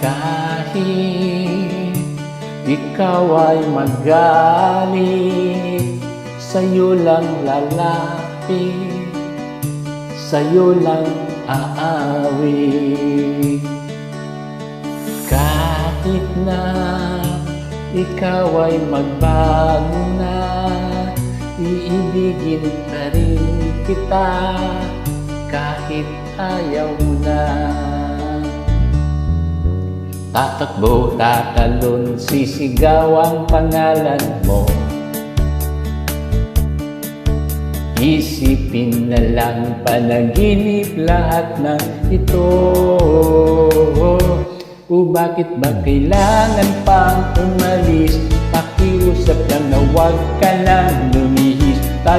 Kahit ikaw ay magalit, sa'yo lang lalapit, sa'yo lang aawit. Kahit na ikaw ay magbago na, iibigin pa rin kita kahit ayaw mo na. Tatakbo, tatalon, sisigaw ang pangalan mo. Isipin na lang panaginip lahat ng ito. O bakit ba kailangan pang umalis? Pakiusap lang na huwag ka nang lumipas.